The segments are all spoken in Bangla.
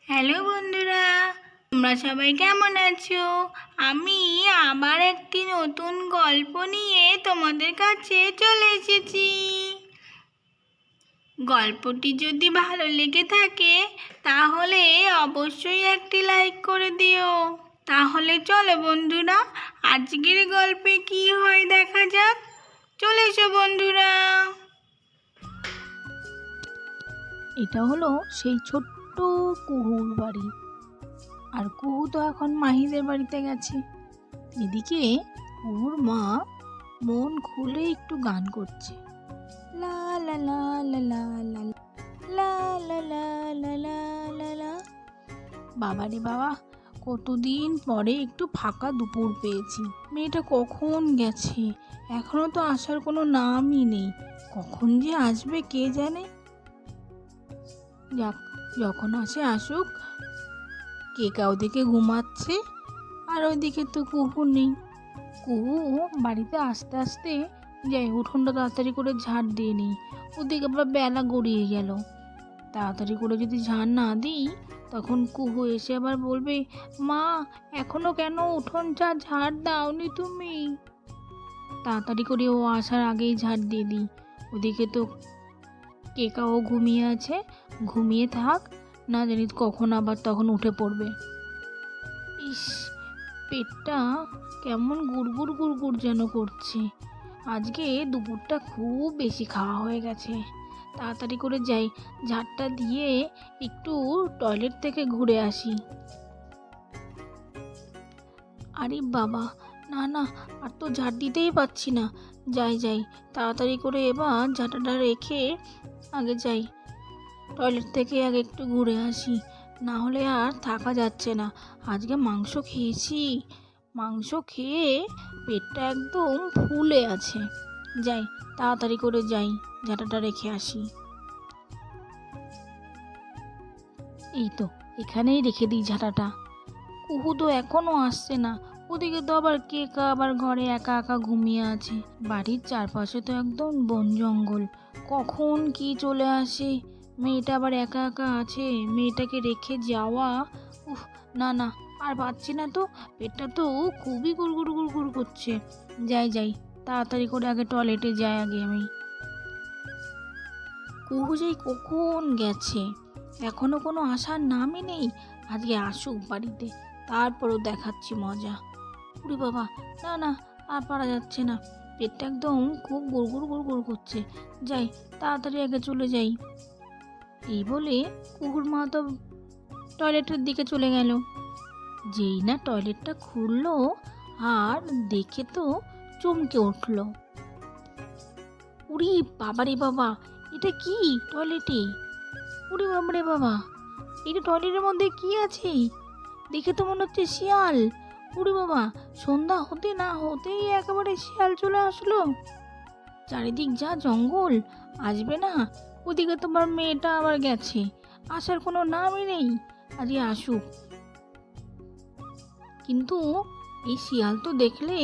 হ্যালো বন্ধুরা, তোমরা সবাই কেমন আছো? আমি আবার একটি নতুন গল্প নিয়ে তোমাদের কাছে চলে এসেছি। গল্পটি যদি ভালো লেগে থাকে তাহলে অবশ্যই একটি লাইক করে দিও। তাহলে চলো বন্ধুরা, আজকের গল্পে কি হয় দেখা যাক। চলে এসো বন্ধুরা। এটা হলো সেই ছোট্ট কুহুর বাড়ি। আর কুহু তো এখন মাহিদের বাড়িতে গেছে। এদিকে কুহুর মা মন খুলে একটু গান করছে, লা লা লা লা লা লা লা লা লা লা লা লা লা। বাবা রে বাবা, কতদিন পরে একটু ফাঁকা দুপুর পেয়েছি। মেয়েটা কখন গেছে, এখনো তো আসার কোনো নামই নেই। কখন যে আসবে কে জানে। যাক, যখন আসে আসুক। কেকা ওদিকে ঘুমাচ্ছে আর ওইদিকে তো কুহু নেই। কুহু বাড়িতে আসতে আসতে যাই উঠোনটা তাড়াতাড়ি করে ঝাড় দিয়ে নিই। ওদিকে আবার বেলা গড়িয়ে গেল। তাড়াতাড়ি করে যদি ঝাড় না দিই তখন কুহু এসে আবার বলবে, মা এখনো কেন উঠোনটা ঝাড় দাওনি তুমি? তাড়াতাড়ি করে ও আসার আগেই ঝাড় দিয়ে দিই। ওদিকে তো কেকাও ঘুমিয়ে আছে, ঘুমিয়ে থাক, না জানি কখন আবার তখন উঠে পড়বে। ইস, পেটটা কেমন গুড়গুড় গুড়গুড় যেন করছে। আজকে দুপুরটা খুব বেশি খাওয়া হয়ে গেছে। তাড়াতাড়ি করে যাই, ঝাড়টা দিয়ে একটু টয়লেট থেকে ঘুরে আসি। আরে বাবা, না না, আর তো ঝাড় দিতেই পাচ্ছি না। যাই যাই, তাড়াতাড়ি করে এবার ঝাঁটাটা রেখে আগে যাই, টয়লেট থেকে আগে একটু ঘুরে আসি। না হলে আর থাকা যাচ্ছে না। আজকে মাংস খেয়েছি, মাংস খেয়ে পেটটা একদম ফুলে আছে। যাই, তাড়াতাড়ি করে যাই, ঝাঁটাটা রেখে আসি। এই তো, এখানেই রেখে দিই ঝাঁটাটা। কুহু তো এখনো আসছে না। ওদিকে তো আবার কেকা আবার ঘরে একা একা ঘুমিয়ে আছে। বাড়ির চারপাশে তো একদম বন জঙ্গল, কখন কি চলে আসে। মেয়েটা আবার একা একা আছে, মেয়েটাকে রেখে যাওয়া, উফ, না না, আর পাচ্ছি না তো। পেটটা তো খুবই গুড়গুড় গুড়গুড় করছে। যাই যাই, তাড়াতাড়ি করে আগে টয়লেটে যাই আগে আমি। কুহু যেই কখন গেছে, এখনো কোনো আসার নামই নেই। আজকে আসুক বাড়িতে, তারপরও দেখাচ্ছি মজা। উরি বাবা, না না, আর পারা যাচ্ছে না। পেটটা একদম খুব গুড়গুড় গুড়গুড় করছে। যাই, তাড়াতাড়ি আগে চলে যাই। এই বলে কুকুর মা তো টয়লেটের দিকে চলে গেল। যেই না টয়লেটটা খুললো আর দেখে তো চমকে উঠল। উরি বাবারে বাবা, এটা কি টয়লেটে? উরি বাবারে বাবা, এটা টয়লেটের মধ্যে কি আছে? দেখে তো মনে হচ্ছে শিয়াল। উরি বাবা, সন্ধ্যা হতে না হতেই একেবারে শিয়াল চলে আসলো। চারিদিক যা জঙ্গল, আসবে না? ওদিকে তোমার মেয়েটা আবার গেছে, আসার কোনো নামই নেই। আজকে আসুক। কিন্তু এই শিয়াল তো দেখলে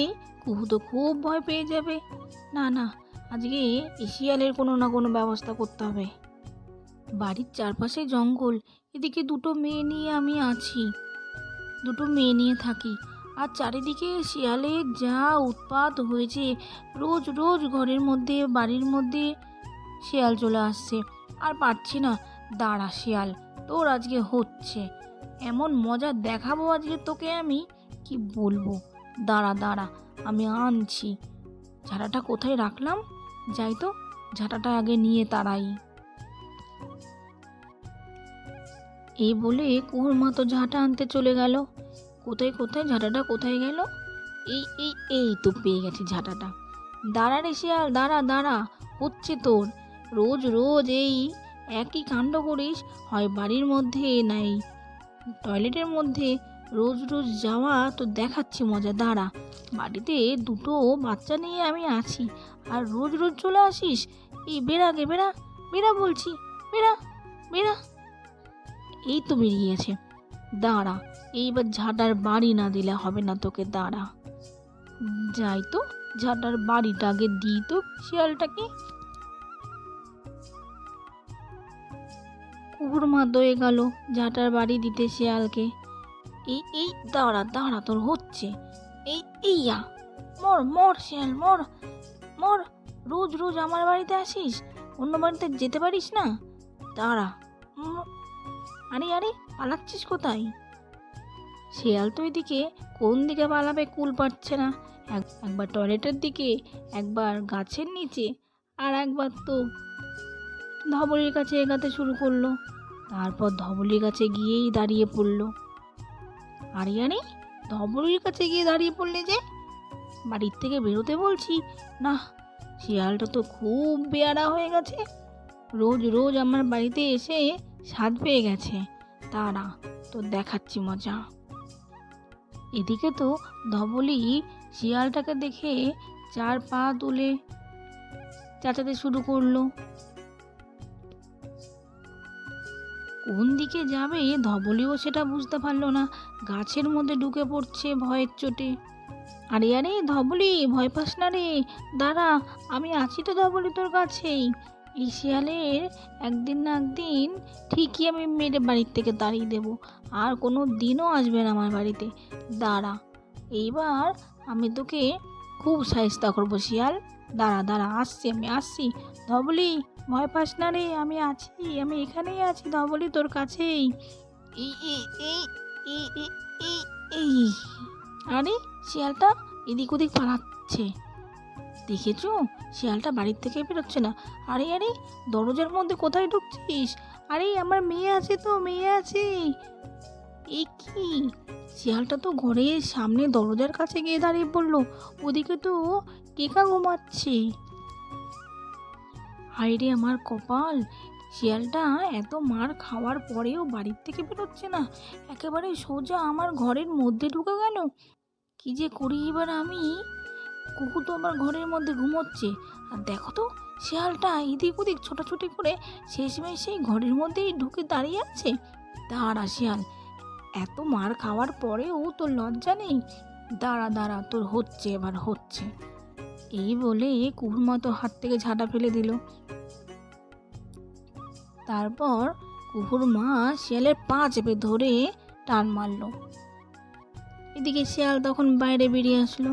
কুহু তো খুব ভয় পেয়ে যাবে। না না, আজকে এই শিয়ালের কোনো না কোনো ব্যবস্থা করতে হবে। বাড়ির চারপাশে জঙ্গল, এদিকে দুটো মেয়ে নিয়ে আমি আছি, দুটো মেয়ে নিয়ে থাকি। আর চারিদিকে শিয়ালের যা উৎপাত হয়েছে, রোজ রোজ ঘরের মধ্যে বাড়ির মধ্যে শিয়াল চলে আসছে। আর পারছি না। দাঁড়া শিয়াল, তোর আজকে হচ্ছে, এমন মজা দেখাবো আজকে তোকে আমি, কি বলবো। দাঁড়া দাঁড়া, আমি আনছি। ঝাঁটাটা কোথায় রাখলাম, যাই তো ঝাঁটাটা আগে নিয়ে তাড়াই। এই বলে কুহুর মা তো ঝাঁটা আনতে চলে গেল। কোথায় কোথায় ঝাঁটাটা কোথায় গেল? এই এই এই তো পেয়ে গেছি ঝাঁটাটা। দাঁড়া রে শিয়াল, দাঁড়া দাঁড়া, হচ্ছে তোর। রোজ রোজ এই একই কাণ্ড করিস, হয় বাড়ির মধ্যে নাই টয়লেটের মধ্যে। রোজ রোজ যাওয়া তো দেখাচ্ছি মজা, দাঁড়া। বাড়িতে দুটো বাচ্চা নিয়ে আমি আছি আর রোজ রোজ চলে আসিস। এই বেড়া গে বেড়া, বেড়া বলছি, বেড়া বেড়া। এই তো বেরিয়েছে। দাঁড়া, এইবার ঝাঁটার বাড়ি না দিলে হবে না তোকে, দাঁড়া। যাই তো, ঝাঁটার বাড়িটা আগে দিই তো শিয়ালটাকে। কুকুর মা দয়ে গেল ঝাঁটার বাড়ি দিতে শিয়ালকে। এই এই দাঁড়া দাঁড়া, তোর হচ্ছে। এই এইয়া, মর মর শিয়াল, মর মর। রোজ রোজ আমার বাড়িতে আসিস, অন্য বাড়িতে যেতে পারিস না? দাঁড়া। আরে আরে, পালাচ্ছিস কোথায়? শিয়াল তো এদিকে কোন দিকে পালাবে কুল পাচ্ছে না। একবার টয়লেটের দিকে, একবার গাছের নিচে, আর একবার তো ধবলির কাছে এগাতে শুরু করলো। তারপর ধবলির কাছে গিয়েই দাঁড়িয়ে পড়লো। আরে আরে, ধবলির কাছে গিয়ে দাঁড়িয়ে পড়লে যে? বাড়ির থেকে বেরোতে বলছি না। শিয়ালটা তো খুব বেয়ারা হয়ে গেছে, রোজ রোজ আমার বাড়িতে এসে স্বাদ পেয়ে গেছে। তারা তো দেখাচ্ছি মজা। এদিকে তো ধবলি শিয়ালটাকে দেখে 4 পা তুলে চেঁচাতে শুরু করলো। কোন দিকে যাবে ধবলিও সেটা বুঝতে পারলো না, গাছের মধ্যে ঢুকে পড়ছে ভয়ের চোটে। আরে আরে ধবলি, ভয় পাস না রে, দাঁড়া, আমি আছি তো ধবলি তোর কাছেই। এই শিয়ালের একদিন না একদিন ঠিকই আমি মেরে বাড়ির থেকে তাড়িয়ে দেবো, আর কোনো দিনও আসবে না আমার বাড়িতে। দাঁড়া, এইবার আমি তোকে খুব শায়েস্তা করবো শিয়াল। দাঁড়া দাঁড়া, আসছি, আমি আসছি। ধবলি, ভয় পাস না রে, আমি আছি, আমি এখানেই আছি ধবলি, তোর কাছেই। এই এই এই এই এই এই এই। আরে, শিয়ালটা এদিক ওদিক পালাচ্ছে, দেখেছো? শিয়ালটা বাড়ির থেকে বেরোচ্ছে না। আরে আরে, দরজার মধ্যে কোথায় ঢুকছিস? আরে আমার মেয়ে আছে তো, মেয়ে আছে। এ কি, শিয়ালটা তো ঘরের সামনে দরজার কাছে গিয়ে দাঁড়িয়ে পড়লো, ওদিকে তো কেকা ঘুমাচ্ছে। হায় রে আমার কপাল, শিয়ালটা এত মার খাওয়ার পরেও বাড়ির থেকে বেরোচ্ছে না, একেবারে সোজা আমার ঘরের মধ্যে ঢুকে গেল। কি যে করি এবার আমি? কুকুর তো আমার ঘরের মধ্যে ঘুমোচ্ছে, আর দেখো তো শিয়ালটা এদিক ওদিক ছোটাছুটি করে শেষমেশ সেই ঘরের মধ্যেই ঢুকে দাঁড়িয়ে আছে। দাঁড়া শিয়াল, এত মার খাওয়ার পরেও তোর লজ্জা নেই? দাঁড়া দাঁড়া, তোর হচ্ছে, এবার হচ্ছে। এই বলে কুকুর মতো হাত থেকে ঝাঁটা ফেলে দিল। তারপর কুকুর মা শিয়ালের পা চেপে ধরে টান মারল। এদিকে শিয়াল তখন বাইরে বেরিয়ে আসলো।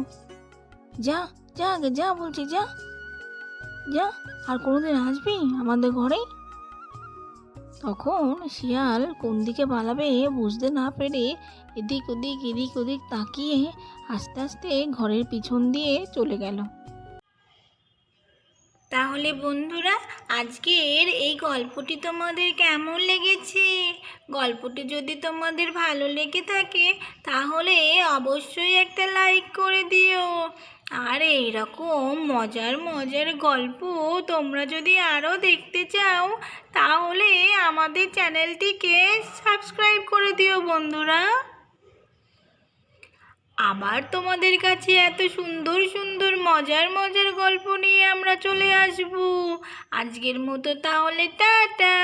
যা যা আগে যা, বলছি যা যা, আর কোনোদিন আসবি আমাদের ঘরে? তখন শিয়াল কোন দিকে পালাবে বুঝতে না পেরে এদিক ওদিক তাকিয়ে আস্তে আস্তে ঘরের পিছন দিয়ে চলে গেল। তাহলে বন্ধুরা, আজকের এই গল্পটি তোমাদের কেমন লেগেছে? গল্পটি যদি তোমাদের ভালো লেগে থাকে তাহলে অবশ্যই একটা লাইক করে দিও। আর এইরকম মজার মজার গল্প তোমরা যদি আরও দেখতে চাও তাহলে আমাদের চ্যানেলটিকে সাবস্ক্রাইব করে দিও বন্ধুরা। আবার তোমাদের কাছে এত সুন্দর সুন্দর মজার মজার গল্প নিয়ে আমরা চলে আসব। আজকের মতো তাহলে টাটা।